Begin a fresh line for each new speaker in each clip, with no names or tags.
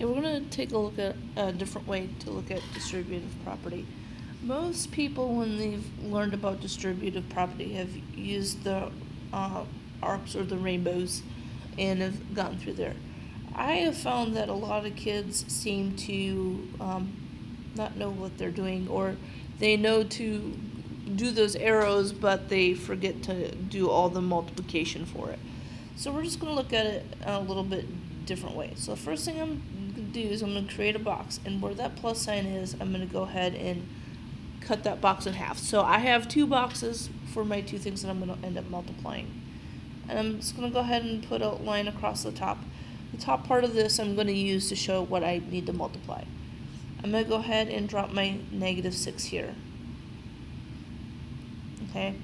Okay, we're going to take a look at a different way to look at distributive property. Most people, when they've learned about distributive property, have used the arcs or the rainbows and have gotten through there. I have found that a lot of kids seem to not know what they're doing, or they know to do those arrows, but they forget to do all the multiplication for it. So we're just going to look at it a little bit different way. So the first thing I'm going to do is I'm going to create a box, and where that plus sign is, I'm going to go ahead and cut that box in half. So I have two boxes for my two things that I'm going to end up multiplying. And I'm just going to go ahead and put a line across the top. The top part of this I'm going to use to show what I need to multiply. I'm going to go ahead and drop my -6 here. Okay,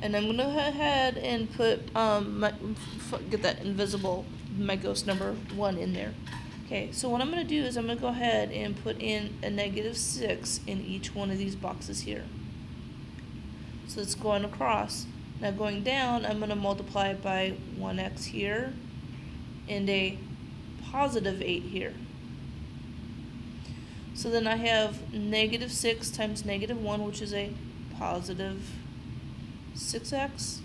and I'm going to go ahead and put get that invisible, my ghost number 1 in there. Okay, so what I'm going to do is I'm going to go ahead and put in a -6 in each one of these boxes here. So it's going across. Now going down, I'm going to multiply it by 1x here and a +8 here. So then I have -6 times -1, which is a +6x.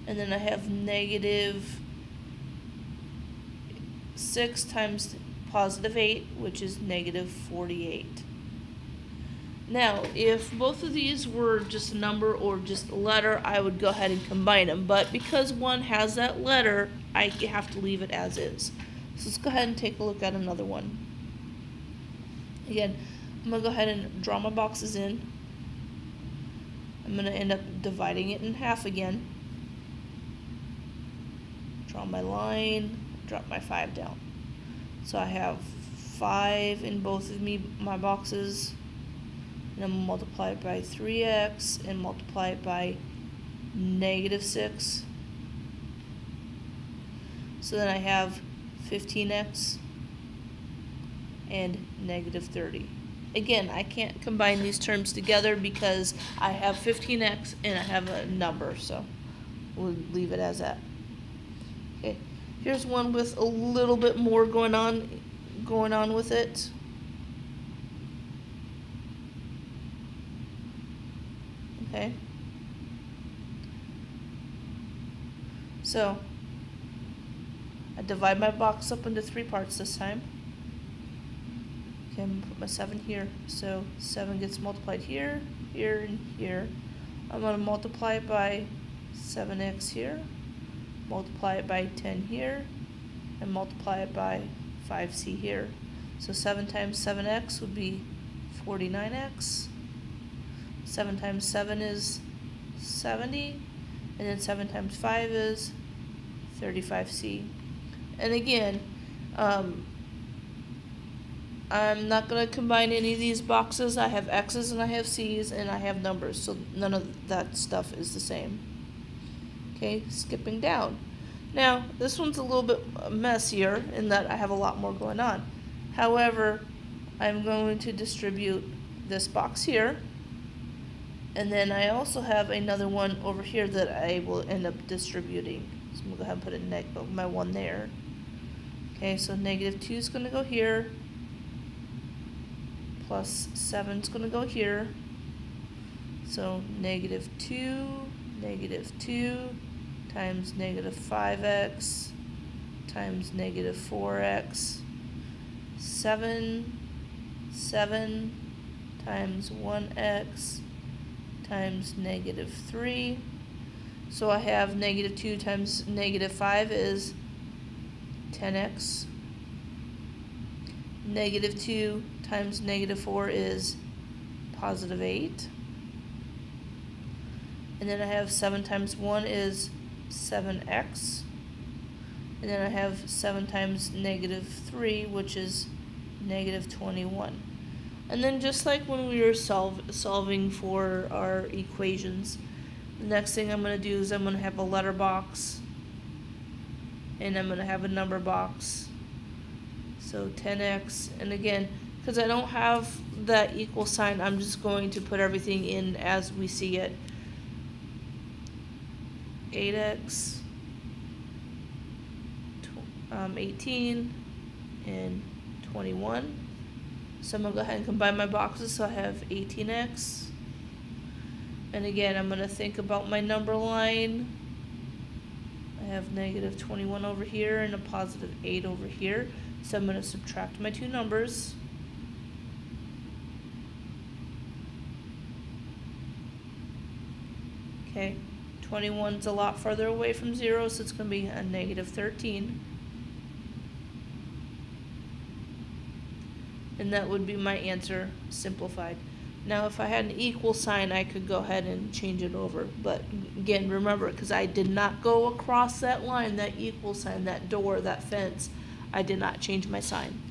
And then I have -6 times +8, which is -48. Now, if both of these were just a number or just a letter, I would go ahead and combine them. But because one has that letter, I have to leave it as is. So let's go ahead and take a look at another one. Again, I'm going to go ahead and draw my boxes in. I'm going to end up dividing it in half again. Draw my line, drop my 5 down. So I have 5 in both of my boxes. And I'm going to multiply it by 3x and multiply it by -6. So then I have 15x and -30. Again, I can't combine these terms together because I have 15x and I have a number, so we'll leave it as that. Okay, here's one with a little bit more going on with it. Okay, so I divide my box up into 3 parts this time. Okay, I'm going to put my 7 here. So 7 gets multiplied here, here, and here. I'm going to multiply it by 7x here, multiply it by 10 here, and multiply it by 5c here. So 7 times 7x would be 49x. 7 times 7 is 70, and then 7 times 5 is 35c. And again, I'm not going to combine any of these boxes. I have x's and I have c's and I have numbers, so none of that stuff is the same. Okay, skipping down. Now, this one's a little bit messier in that I have a lot more going on. However, I'm going to distribute this box here. And then I also have another one over here that I will end up distributing. So I'm going to go ahead and put my 1 there. Okay, so -2 is going to go here. Plus 7 is going to go here. So -2 times -5x times -4x. 7 times 1x times -3. So I have -2 times -5 is 10x. -2 times -4 is +8. And then I have 7 times 1 is 7x. And then I have 7 times -3, which is -21. And then just like when we were solving for our equations, the next thing I'm going to do is I'm going to have a letter box, and I'm going to have a number box. So 10x, and again, because I don't have that equal sign, I'm just going to put everything in as we see it. 8x, 18, and 21. So I'm going to go ahead and combine my boxes so I have 18x. And again, I'm going to think about my number line. I have negative 21 over here and a positive 8 over here. So I'm going to subtract my two numbers. Okay, 21's a lot farther away from 0, so it's going to be a negative 13. And that would be my answer, simplified. Now, if I had an equal sign, I could go ahead and change it over. But again, remember, because I did not go across that line, that equal sign, that door, that fence, I did not change my sign.